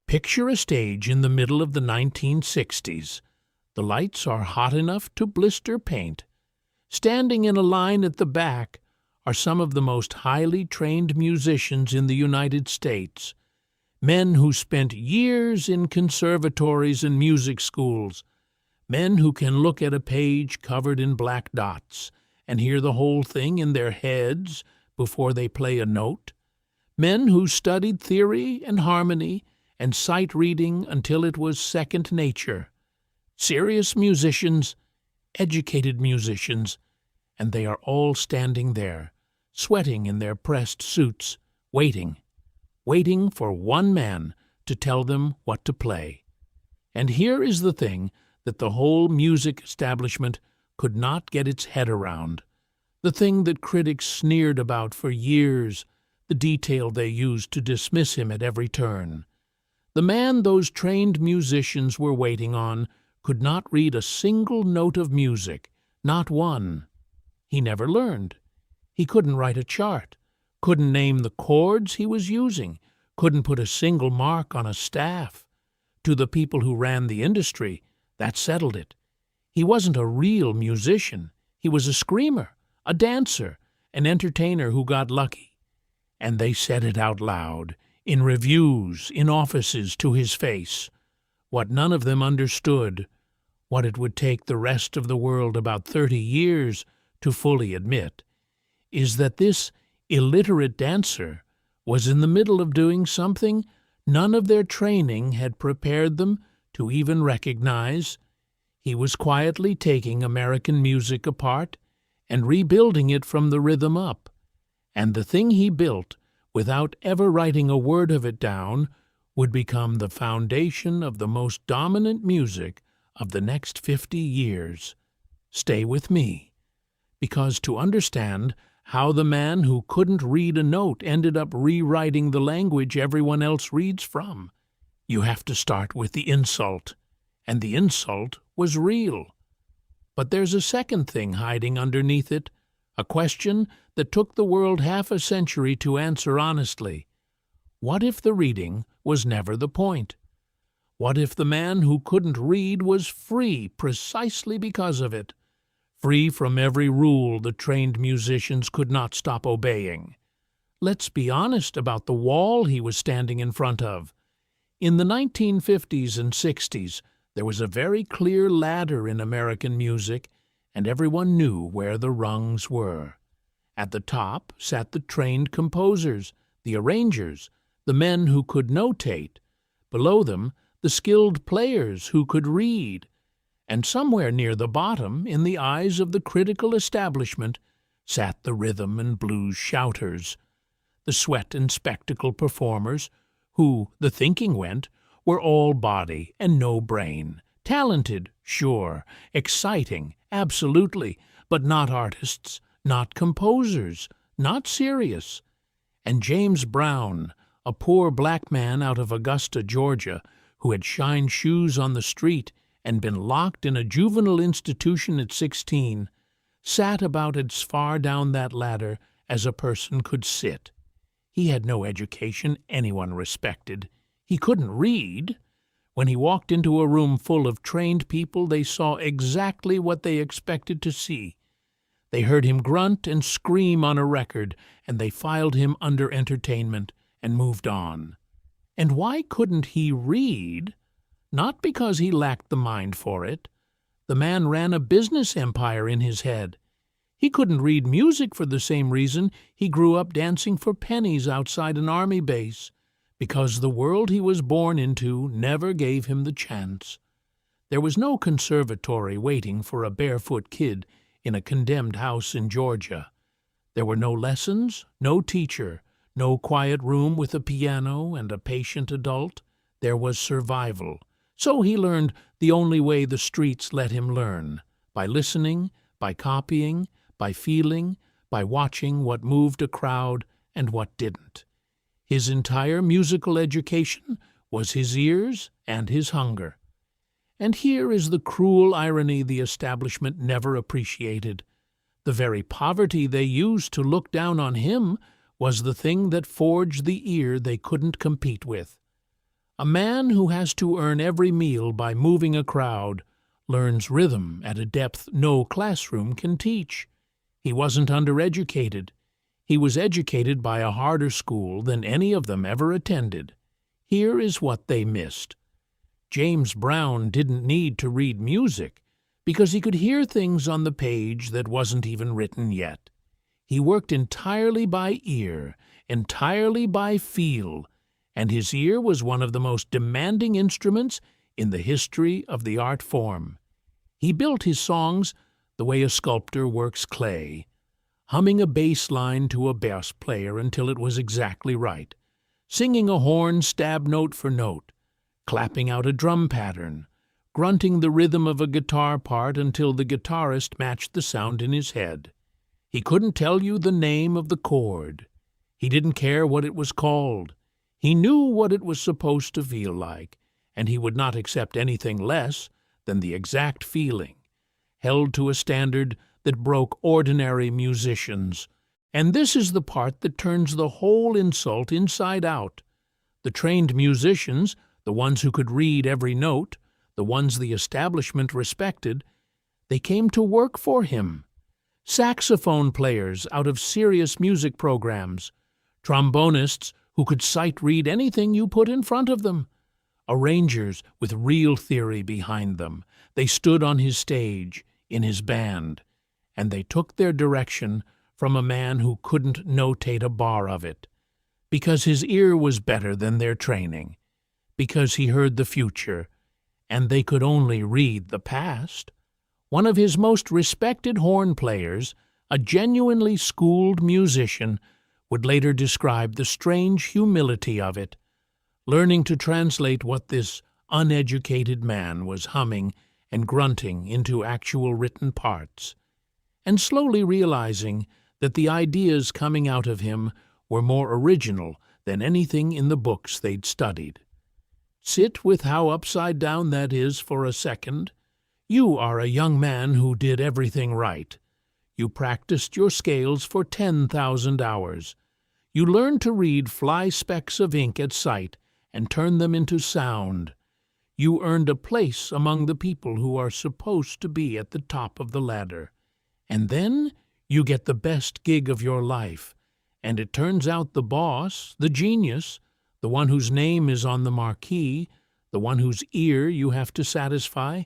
Picture a stage in the middle of the 1960s. The lights are hot enough to blister paint. Standing in a line at the back are some of the most highly trained musicians in the United States, men who spent years in conservatories and music schools, men who can look at a page covered in black dots and hear the whole thing in their heads before they play a note, men who studied theory and harmony and sight reading until it was second nature. Serious musicians, educated musicians, and they are all standing there, sweating in their pressed suits, waiting for one man to tell them what to play. And here is the thing that the whole music establishment could not get its head around, the thing that critics sneered about for years, the detail they used to dismiss him at every turn. The man those trained musicians were waiting on could not read a single note of music, not one. He never learned. He couldn't write a chart, couldn't name the chords he was using, couldn't put a single mark on a staff. To the people who ran the industry, that settled it. He wasn't a real musician. He was a screamer, a dancer, an entertainer who got lucky. And they said it out loud, in reviews, in offices, to his face. What none of them understood, what it would take the rest of the world about 30 years to fully admit, is that this illiterate dancer was in the middle of doing something none of their training had prepared them to even recognize. He was quietly taking American music apart and rebuilding it from the rhythm up. And the thing he built, without ever writing a word of it down, would become the foundation of the most dominant music of the next 50 years. Stay with me, because to understand how the man who couldn't read a note ended up rewriting the language everyone else reads from, you have to start with the insult. And the insult was real. But there's a second thing hiding underneath it, a question that took the world half a century to answer honestly. What if the reading was never the point? What if the man who couldn't read was free precisely because of it? Free from every rule the trained musicians could not stop obeying. Let's be honest about the wall he was standing in front of. In the 1950s and 60s, there was a very clear ladder in American music, and everyone knew where the rungs were. At the top sat the trained composers, the arrangers, the men who could notate. Below them, the skilled players who could read. And somewhere near the bottom, in the eyes of the critical establishment, sat the rhythm and blues shouters, the sweat and spectacle performers, who, the thinking went, were all body and no brain, talented, sure, exciting, absolutely, but not artists, not composers, not serious. And James Brown, a poor black man out of Augusta, Georgia, who had shined shoes on the street and been locked in a juvenile institution at 16, sat about as far down that ladder as a person could sit. He had no education anyone respected. He couldn't read. When he walked into a room full of trained people, they saw exactly what they expected to see. They heard him grunt and scream on a record, and they filed him under entertainment and moved on. And why couldn't he read? Not because he lacked the mind for it. The man ran a business empire in his head. He couldn't read music for the same reason he grew up dancing for pennies outside an army base, because the world he was born into never gave him the chance. There was no conservatory waiting for a barefoot kid in a condemned house in Georgia. There were no lessons, no teacher, no quiet room with a piano and a patient adult. There was survival. So he learned the only way the streets let him learn, by listening, by copying, by feeling, by watching what moved a crowd and what didn't. His entire musical education was his ears and his hunger. And here is the cruel irony the establishment never appreciated. The very poverty they used to look down on him was the thing that forged the ear they couldn't compete with. A man who has to earn every meal by moving a crowd learns rhythm at a depth no classroom can teach. He wasn't undereducated. He was educated by a harder school than any of them ever attended. Here is what they missed. James Brown didn't need to read music because he could hear things on the page that wasn't even written yet. He worked entirely by ear, entirely by feel, and his ear was one of the most demanding instruments in the history of the art form. He built his songs the way a sculptor works clay, humming a bass line to a bass player until it was exactly right, singing a horn stab note for note, clapping out a drum pattern, grunting the rhythm of a guitar part until the guitarist matched the sound in his head. He couldn't tell you the name of the chord. He didn't care what it was called. He knew what it was supposed to feel like, and he would not accept anything less than the exact feeling, held to a standard that broke ordinary musicians. And this is the part that turns the whole insult inside out. The trained musicians, the ones who could read every note, the ones the establishment respected, they came to work for him. Saxophone players out of serious music programs, trombonists who could sight-read anything you put in front of them, arrangers with real theory behind them. They stood on his stage, in his band, and they took their direction from a man who couldn't notate a bar of it, because his ear was better than their training, because he heard the future, and they could only read the past. One of his most respected horn players, a genuinely schooled musician, would later describe the strange humility of it, learning to translate what this uneducated man was humming and grunting into actual written parts, and slowly realizing that the ideas coming out of him were more original than anything in the books they'd studied. Sit with how upside down that is for a second. You are a young man who did everything right. You practiced your scales for 10,000 hours. You learned to read fly specks of ink at sight and turn them into sound. You earned a place among the people who are supposed to be at the top of the ladder. And then you get the best gig of your life, and it turns out the boss, the genius, the one whose name is on the marquee, the one whose ear you have to satisfy,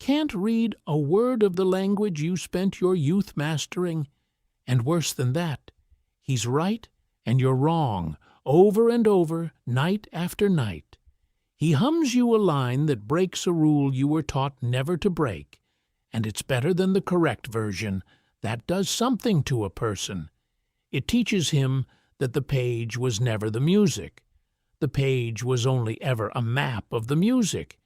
can't read a word of the language you spent your youth mastering. And worse than that, he's right and you're wrong, over and over, night after night. He hums you a line that breaks a rule you were taught never to break, and it's better than the correct version. That does something to a person. It teaches him that the page was never the music. The page was only ever a map of the music.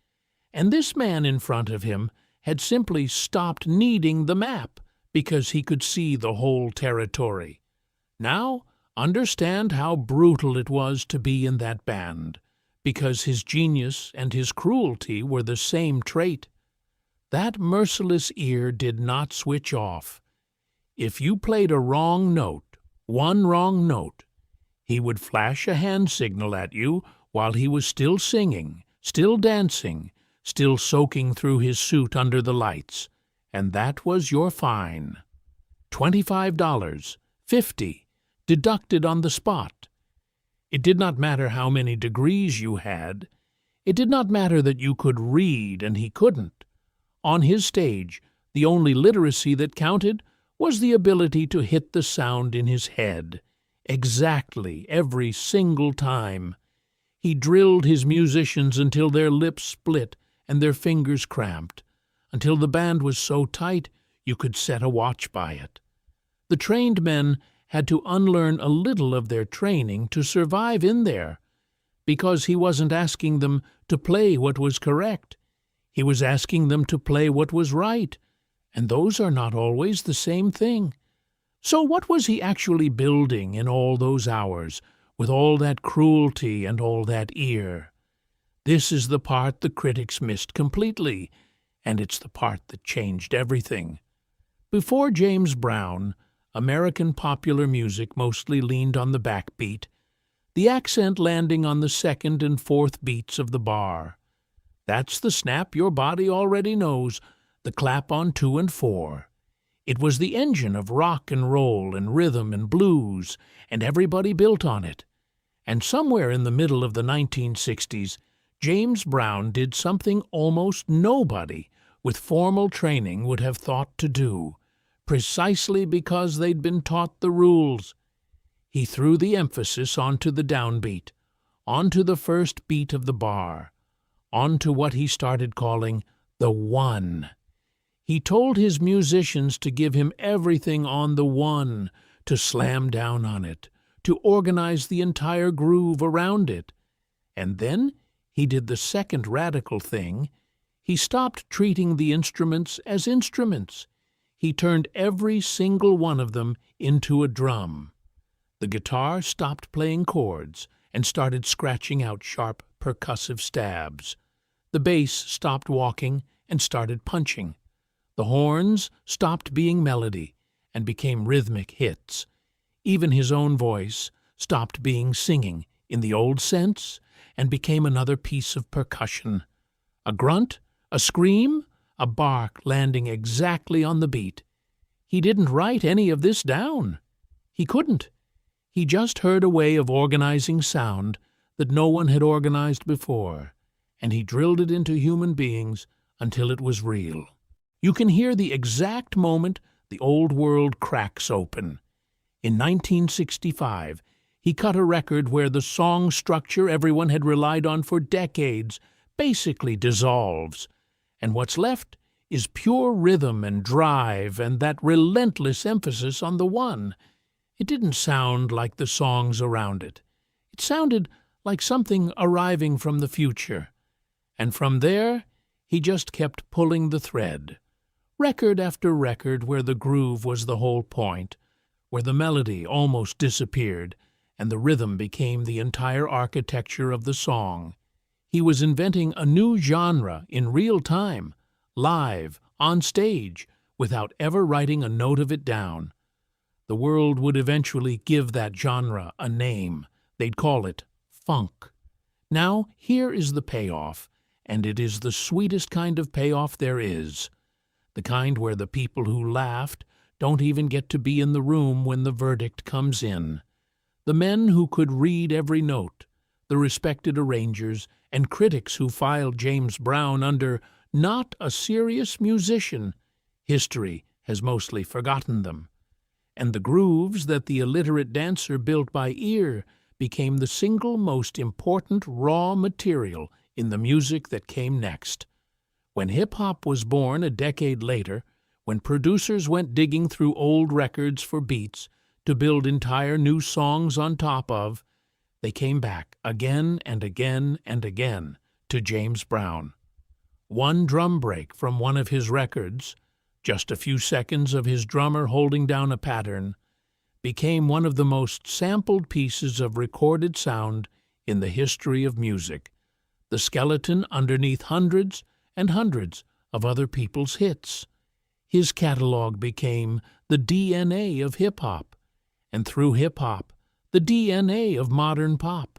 And this man in front of him had simply stopped needing the map because he could see the whole territory. Now, understand how brutal it was to be in that band, because his genius and his cruelty were the same trait. That merciless ear did not switch off. If you played a wrong note, one wrong note, he would flash a hand signal at you while he was still singing, still dancing, still soaking through his suit under the lights, and that was your fine. $25, $50, deducted on the spot. It did not matter how many degrees you had. It did not matter that you could read and he couldn't. On his stage, the only literacy that counted was the ability to hit the sound in his head, exactly every single time. He drilled his musicians until their lips split and their fingers cramped, until the band was so tight you could set a watch by it. The trained men had to unlearn a little of their training to survive in there, because he wasn't asking them to play what was correct. He was asking them to play what was right, and those are not always the same thing. So what was he actually building in all those hours, with all that cruelty and all that ear? This is the part the critics missed completely, and it's the part that changed everything. Before James Brown, American popular music mostly leaned on the backbeat. the accent landing on the second and fourth beats of the bar. That's the snap your body already knows, the clap on 2 and 4. It was the engine of rock and roll and rhythm and blues, and everybody built on it. And somewhere in the middle of the 1960s, James Brown did something almost nobody with formal training would have thought to do, precisely because they'd been taught the rules. He threw the emphasis onto the downbeat, onto the first beat of the bar, onto what he started calling the one. He told his musicians to give him everything on the one, to slam down on it, to organize the entire groove around it. And then he did the second radical thing. He stopped treating the instruments as instruments. He turned every single one of them into a drum. The guitar stopped playing chords and started scratching out sharp percussive stabs. The bass stopped walking and started punching. The horns stopped being melody and became rhythmic hits. Even his own voice stopped being singing in the old sense and became another piece of percussion. A grunt, a scream, a bark landing exactly on the beat. He didn't write any of this down. He couldn't. He just heard a way of organizing sound that no one had organized before, and he drilled it into human beings until it was real. You can hear the exact moment the old world cracks open. In 1965, he cut a record where the song structure everyone had relied on for decades basically dissolves, and what's left is pure rhythm and drive and that relentless emphasis on the one. It didn't sound like the songs around it. It sounded like something arriving from the future. And from there, he just kept pulling the thread. Record after record where the groove was the whole point, where the melody almost disappeared and the rhythm became the entire architecture of the song. He was inventing a new genre in real time, live, on stage, without ever writing a note of it down. The world would eventually give that genre a name. They'd call it funk. Now, here is the payoff, and it is the sweetest kind of payoff there is. The kind where the people who laughed don't even get to be in the room when the verdict comes in. The men who could read every note, the respected arrangers and critics who filed James Brown under not a serious musician. History has mostly forgotten them. And the grooves that the illiterate dancer built by ear became the single most important raw material in the music that came next. When hip-hop was born a decade later, when producers went digging through old records for beats to build entire new songs on top of, they came back again and again and again to James Brown. One drum break from one of his records, just a few seconds of his drummer holding down a pattern, became one of the most sampled pieces of recorded sound in the history of music, the skeleton underneath hundreds and hundreds of other people's hits. His catalog became the DNA of hip-hop, and through hip-hop, the DNA of modern pop.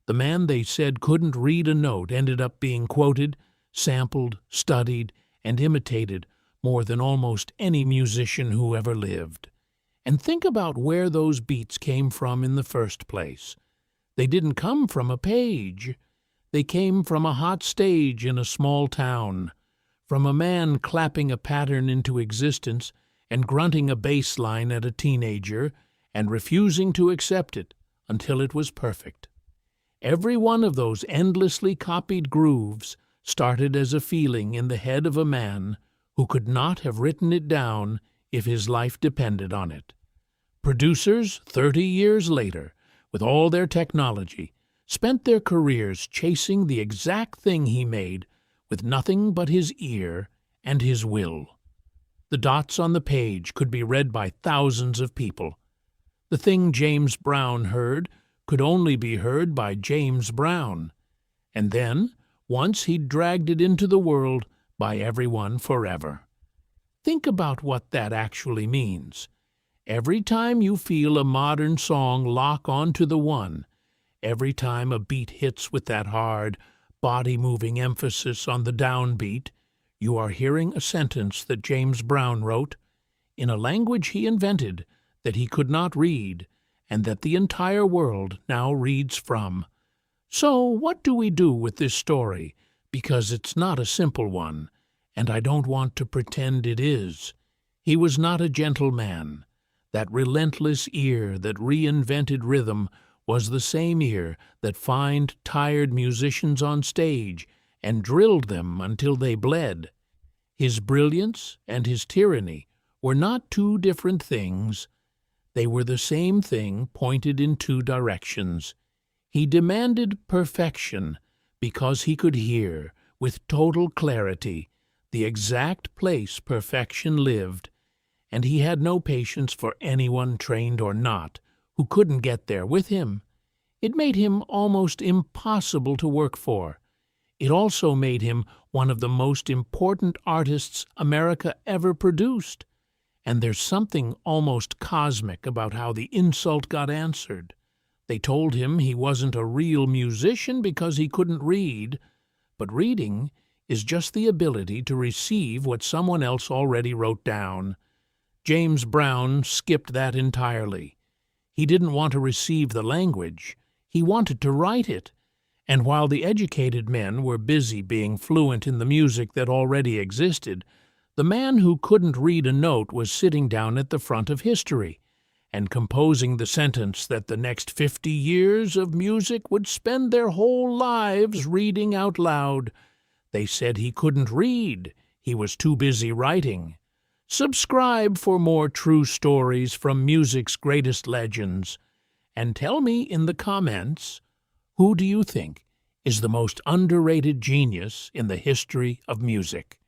The man they said couldn't read a note ended up being quoted, sampled, studied, and imitated more than almost any musician who ever lived. And think about where those beats came from in the first place. They didn't come from a page. They came from a hot stage in a small town, from a man clapping a pattern into existence and grunting a bass line at a teenager and refusing to accept it until it was perfect. Every one of those endlessly copied grooves started as a feeling in the head of a man who could not have written it down if his life depended on it. Producers, 30 years later, with all their technology, spent their careers chasing the exact thing he made with nothing but his ear and his will. The dots on the page could be read by thousands of people. The thing James Brown heard could only be heard by James Brown. And then, once he'd dragged it into the world, by everyone forever. Think about what that actually means. Every time you feel a modern song lock onto the one, Every time a beat hits with that hard, body-moving emphasis on the downbeat, you are hearing a sentence that James Brown wrote in a language he invented that he could not read and that the entire world now reads from. So what do we do with this story? Because it's not a simple one, and I don't want to pretend it is. He was not a gentle man. That relentless ear that reinvented rhythm was the same ear that fined tired musicians on stage and drilled them until they bled. His brilliance and his tyranny were not two different things. They were the same thing pointed in two directions. He demanded perfection because he could hear, with total clarity, the exact place perfection lived, and he had no patience for anyone, trained or not, who couldn't get there with him. It made him almost impossible to work for. It also made him one of the most important artists America ever produced. And there's something almost cosmic about how the insult got answered. They told him he wasn't a real musician because he couldn't read, but reading is just the ability to receive what someone else already wrote down. James Brown skipped that entirely. He didn't want to receive the language. He wanted to write it. And while the educated men were busy being fluent in the music that already existed, the man who couldn't read a note was sitting down at the front of history and composing the sentence that the next 50 years of music would spend their whole lives reading out loud. They said he couldn't read. He was too busy writing. Subscribe for more true stories from music's greatest legends. And tell me in the comments, who do you think is the most underrated genius in the history of music?